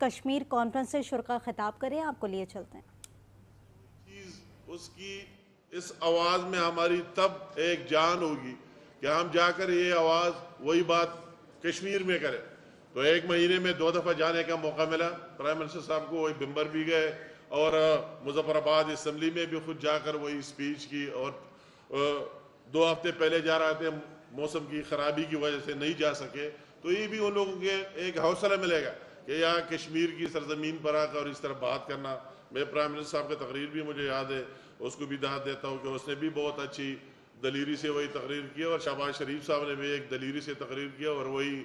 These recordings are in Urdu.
کشمیر کانفرنس سے شرکا خطاب کریں، آپ کو لیے چلتے ہیں۔ اس کی اس آواز میں ہماری تب ایک جان ہوگی کہ ہم جا کر یہ آواز وہی بات کشمیر میں کریں۔ تو ایک مہینے میں 2 دفعہ جانے کا موقع ملا، پرائم منسٹر صاحب کو وہی بمبر بھی گئے اور مظفر آباد اسمبلی میں بھی خود جا کر وہی اسپیچ کی، اور 2 ہفتے پہلے جا رہے تھے، موسم کی خرابی کی وجہ سے نہیں جا سکے۔ تو یہ بھی ان لوگوں کے ایک حوصلہ ملے گا کہ یہاں کشمیر کی سرزمین پر آ کر اس طرح بات کرنا۔ میں پرائم منسٹر صاحب کی تقریر بھی مجھے یاد ہے، اس کو بھی داد دیتا ہوں کہ اس نے بھی بہت اچھی دلیری سے وہی تقریر کی، اور شہباز شریف صاحب نے بھی ایک دلیری سے تقریر کیا اور وہی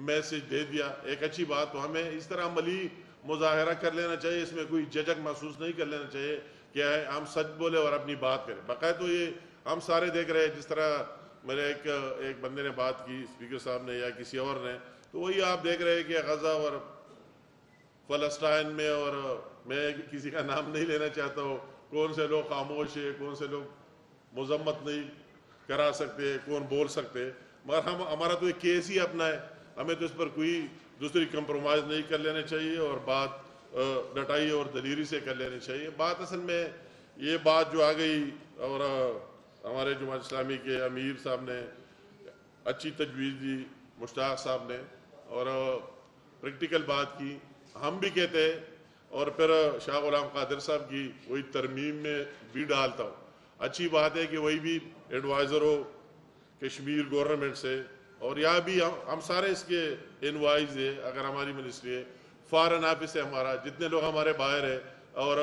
میسج دے دیا، ایک اچھی بات۔ تو ہمیں اس طرح عملی مظاہرہ کر لینا چاہیے، اس میں کوئی جھجک محسوس نہیں کر لینا چاہیے کہ ہم سچ بولے اور اپنی بات کریں۔ باقاعدہ تو یہ ہم سارے دیکھ رہے ہیں، جس طرح میرے ایک بندے نے بات کی، اسپیکر صاحب نے یا کسی اور نے، تو وہی آپ دیکھ رہے ہیں کہ غزہ اور فلسطین میں، اور میں کسی کا نام نہیں لینا چاہتا ہوں، کون سے لوگ خاموش ہیں، کون سے لوگ مذمت نہیں کرا سکتے، کون بول سکتے، مگر ہمارا تو ایک کیس ہی اپنا ہے، ہمیں تو اس پر کوئی دوسری کمپرومائز نہیں کر لینا چاہیے، اور بات ڈٹائی اور دلیری سے کر لینی چاہیے۔ بات اصل میں یہ بات جو آ گئی، اور ہمارے جماعت اسلامی کے امیر صاحب نے اچھی تجویز دی، مشتاق صاحب نے، اور پریکٹیکل بات کی، ہم بھی کہتے ہیں، اور پھر شاہ غلام قادر صاحب کی وہی ترمیم میں بھی ڈالتا ہوں۔ اچھی بات ہے کہ وہی بھی ایڈوائزر ہو کشمیر گورنمنٹ سے، اور یہاں بھی ہم سارے اس کے انوائز ہے، اگر ہماری منسٹری ہے، فارن آفس ہے ہمارا، جتنے لوگ ہمارے باہر ہیں، اور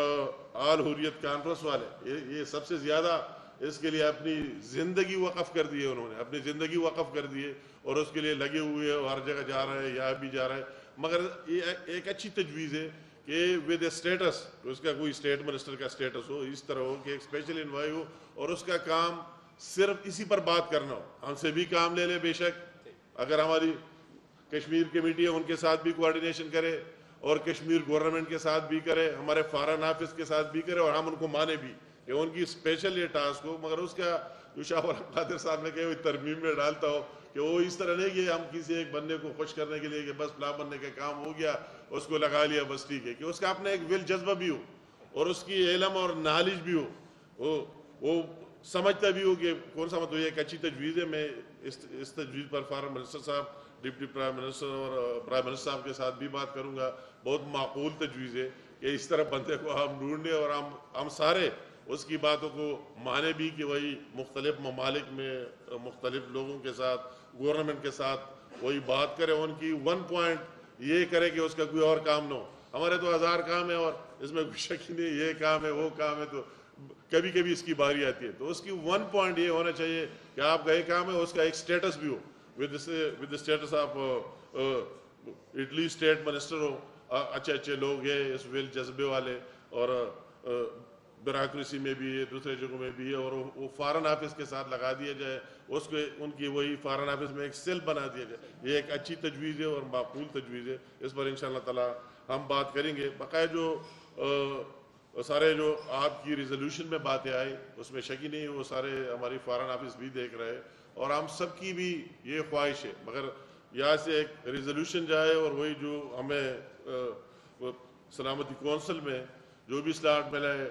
آل حریت کانفرنس والے، یہ سب سے زیادہ اس کے لیے اپنی زندگی وقف کر دی ہے، انہوں نے اپنی زندگی وقف کر دی ہے، اور اس کے لیے لگے ہوئے ہیں، ہر جگہ جا رہے ہیں، یہاں بھی جا رہے ہیں۔ مگر یہ ایک اچھی تجویز ہے کہ ود اے اسٹیٹس، اس کا کوئی اسٹیٹ منسٹر کا اسٹیٹس ہو، اس طرح ہو کہ ایک اسپیشل انوائی ہو، اور اس کا کام صرف اسی پر بات کرنا ہو۔ ہم سے بھی کام لے لے بے شک، اگر ہماری کشمیر کمیٹی ہے ان کے ساتھ بھی کوارڈینیشن کرے، اور کشمیر گورنمنٹ کے ساتھ بھی کرے، ہمارے فارن آفس کے ساتھ بھی کرے، اور ہم ان کو مانے بھی کہ ان کی اسپیشل یہ ٹاسک ہو۔ مگر اس کا جو شاہ غلام قادر صاحب نے کہا وہ ترمیم میں ڈالتا ہو کہ وہ اس طرح نہیں کہ ہم کسی ایک بندے کو خوش کرنے کے لیے کہ بس فلاں بندے کا کام ہو گیا، اس کو لگا لیا بس ٹھیک ہے، کہ اس کا اپنا ایک ول جذبہ بھی ہو، اور اس کی علم اور نالج بھی ہو، وہ سمجھتا بھی ہو کہ کون سا مطلب۔ یہ ایک اچھی تجویز ہے، میں اس تجویز پر فارن منسٹر صاحب، ڈپٹی پرائم منسٹر اور پرائم منسٹر صاحب کے ساتھ بھی بات کروں گا۔ بہت معقول تجویز ہے کہ اس طرح بندے کو ہم ڈھونڈیں، اور ہم سارے اس کی باتوں کو مانے بھی، کہ وہی مختلف ممالک میں مختلف لوگوں کے ساتھ، گورنمنٹ کے ساتھ وہی بات کرے، ان کی 1 پوائنٹ یہ کرے کہ اس کا کوئی اور کام نہ ہو۔ ہمارے تو 1000 کام ہے، اور اس میں کوئی شک ہی نہیں، یہ کام ہے وہ کام ہے، تو کبھی کبھی اس کی باری آتی ہے، تو اس کی 1 پوائنٹ یہ ہونا چاہیے کہ آپ کا یہ کام ہے، اس کا ایک سٹیٹس بھی ہو، with status of Italy state minister ہو، اچھے لوگ ہیں اس ول جذبے والے، اور بیوروکریسی میں بھی ہے، دوسرے جگہوں میں بھی ہے، اور وہ فارن آفس کے ساتھ لگا دیا جائے، اس کو ان کی وہی فارن آفس میں ایک سیل بنا دیا جائے۔ یہ ایک اچھی تجویز ہے اور معقول تجویز ہے، اس پر انشاءاللہ تعالی ہم بات کریں گے۔ باقاعدہ جو سارے جو آپ کی ریزولوشن میں باتیں آئی، اس میں شک ہی نہیں، وہ سارے ہماری فارن آفس بھی دیکھ رہے ہیں، اور ہم سب کی بھی یہ خواہش ہے، مگر یہاں سے ایک ریزولوشن جائے، اور وہی جو ہمیں سلامتی کونسل میں جو بھی سلاٹ ملے،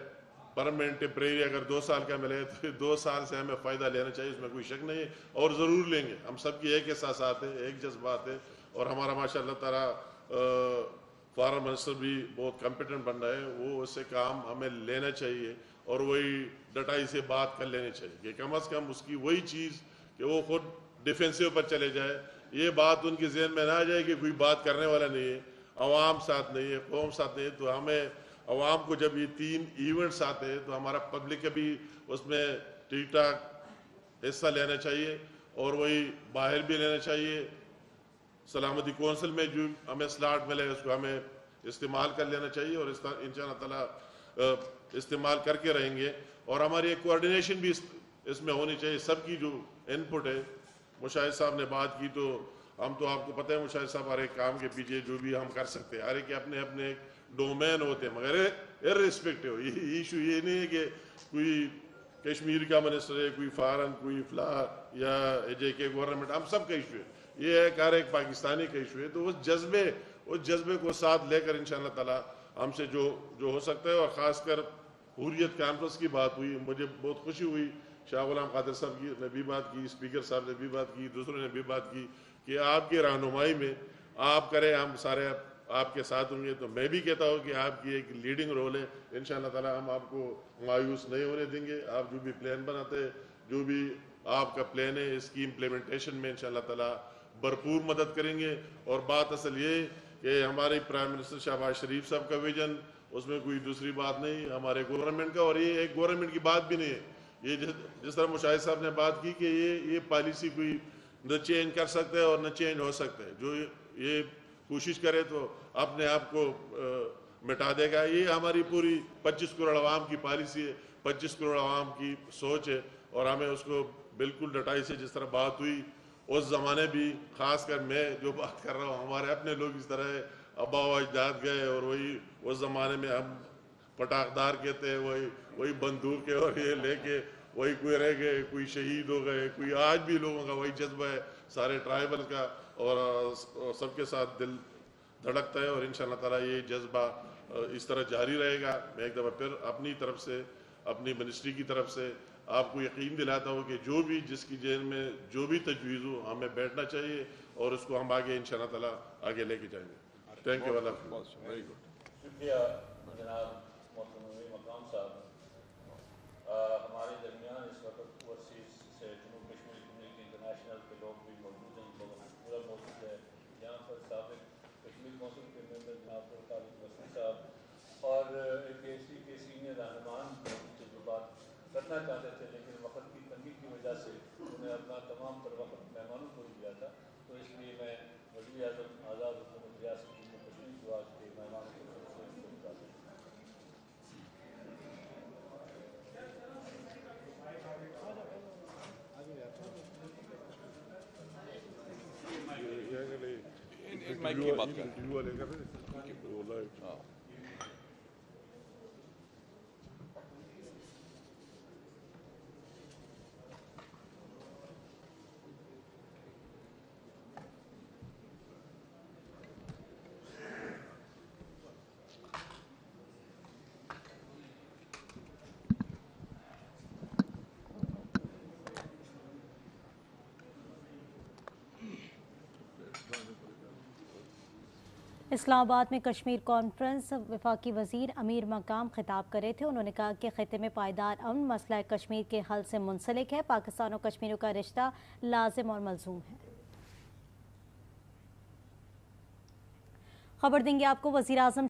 پرماننٹ ٹیمپریری اگر 2 سال کا ملے تو 2 سال سے ہمیں فائدہ لینا چاہیے، اس میں کوئی شک نہیں ہے، اور ضرور لیں گے۔ ہم سب کی ایک احساسات ہیں، ایک جذبات ہے، اور ہمارا ماشاء اللہ تعالیٰ فارن منسٹر بھی بہت کمپیٹنٹ بن رہا ہے، وہ اس سے کام ہمیں لینا چاہیے، اور وہی ڈٹائی سے بات کر لینی چاہیے، کہ کم از کم اس کی وہی چیز کہ وہ خود ڈیفینسو پر چلے جائے، یہ بات ان کے ذہن میں نہ آ جائے کہ کوئی بات کرنے والا نہیں ہے، عوام ساتھ نہیں ہے، قوم ساتھ نہیں ہے۔ تو ہمیں عوام کو جب یہ 3 ایونٹس آتے ہیں تو ہمارا پبلک بھی اس میں ٹھیک ٹھاک حصہ لینا چاہیے، اور وہی باہر بھی لینا چاہیے۔ سلامتی کونسل میں جو ہمیں سلاٹ ملے اس کو ہمیں استعمال کر لینا چاہیے، اور انشاءاللہ تعالیٰ استعمال کر کے رہیں گے، اور ہماری ایک کوارڈینیشن بھی اس میں ہونی چاہیے، سب کی جو انپٹ ہے۔ مشاہد صاحب نے بات کی، تو ہم تو آپ کو پتہ ہے مشاہد صاحب ہر ایک کام کے پیچھے جو بھی ہم کر سکتے ہیں، ہر ایک کے اپنے اپنے ایک ڈومین ہوتے ہیں، مگر ارریسپیکٹیو یہ ایشو یہ نہیں ہے کہ کوئی کشمیر کا منسٹر ہے، کوئی فارن، کوئی فلاں یا جے کے گورنمنٹ، ہم سب کا ایشو ہے، یہ ایک ہر ایک پاکستانی کا ایشو ہے۔ تو اس جذبے، اس جذبے کو ساتھ لے کر انشاءاللہ تعالی ہم سے جو ہو سکتا ہے. اور خاص کر حریت کانفرنس کی بات ہوئی, مجھے بہت خوشی ہوئی, شاہ غلام قادر صاحب نے بھی بات کی, اسپیکر صاحب نے بھی بات کی, دوسروں نے بھی بات کی کہ آپ کی رہنمائی میں آپ کریں, ہم سارے آپ کے ساتھ ہوں گے. تو میں بھی کہتا ہوں کہ آپ کی ایک لیڈنگ رول ہے. انشاءاللہ تعالی ہم آپ کو مایوس نہیں ہونے دیں گے. آپ جو بھی پلان بناتے ہیں, جو بھی آپ کا پلان ہے, اس کی امپلیمنٹیشن میں انشاءاللہ تعالی بھرپور مدد کریں گے. اور بات اصل یہ کہ ہمارے پرائم منسٹر شہباز شریف صاحب کا ویژن, اس میں کوئی دوسری بات نہیں, ہمارے گورنمنٹ کا. اور یہ ایک گورنمنٹ کی بات بھی نہیں ہے, یہ جس طرح مشاہد صاحب نے بات کی کہ یہ پالیسی کوئی نہ چینج کر سکتا ہے اور نہ چینج ہو سکتا ہے. جو یہ کوشش کرے تو اپنے آپ کو مٹا دے گا. یہ ہماری پوری 25 کروڑ عوام کی پالیسی ہے, 25 کروڑ عوام کی سوچ ہے, اور ہمیں اس کو بالکل ڈٹائی سے, جس طرح بات ہوئی اس زمانے بھی, خاص کر میں جو بات کر رہا ہوں, ہمارے اپنے لوگ اس طرح ابا و اجداد گئے, اور وہی اس زمانے میں ہم پٹاخدار کہتے ہیں, وہی بندوق اور یہ لے کے وہی کوئی رہ گئے, کوئی شہید ہو گئے, کوئی آج بھی لوگوں کا وہی جذبہ ہے سارے ٹرائبل کا, اور سب کے ساتھ دل دھڑکتا ہے. اور انشاءاللہ تعالی یہ جذبہ اس طرح جاری رہے گا. میں ایک دفعہ پھر اپنی طرف سے, اپنی منسٹری کی طرف سے آپ کو یقین دلاتا ہوں کہ جو بھی جس کی ذہن میں جو بھی تجویز ہو, ہمیں بیٹھنا چاہیے اور اس کو ہم آگے انشاءاللہ تعالی آگے لے کے جائیں گے. Thank you. Very good. شکریہ جناب محترم مقام صاحب. ہمارے درمیان اس وقت اوورسیز سے جنوب کشمیر کمیونٹی انٹرنیشنل کے لوگ بھی موجود ہیں, پورا موجود ہے یہاں پر. سابق کشمیر کونسل کے ممبر جناب طارق وسیم صاحب اور ایک ایسی کے سینئر رہنمان جو بات کرنا چاہتے تھے, لیکن وقت کی تنگی کی وجہ سے انہیں اپنا تمام تر وقت مہمانوں کو دیا تھا. تو اس لیے میں وزیر اعظم آزاد حکومت ریاست جموں کشمیر کو آج کے مہمانوں کی طرف سے ان کو بتا دیں. مائک کی بات کر اسلام آباد میں کشمیر کانفرنس وفاقی وزیر امیر مقام خطاب کر رہے تھے. انہوں نے کہا کہ خطے میں پائیدار امن مسئلہ کشمیر کے حل سے منسلک ہے. پاکستان اور کشمیریوں کا رشتہ لازم اور ملزوم ہے. خبر دیں گے آپ کو. وزیر اعظم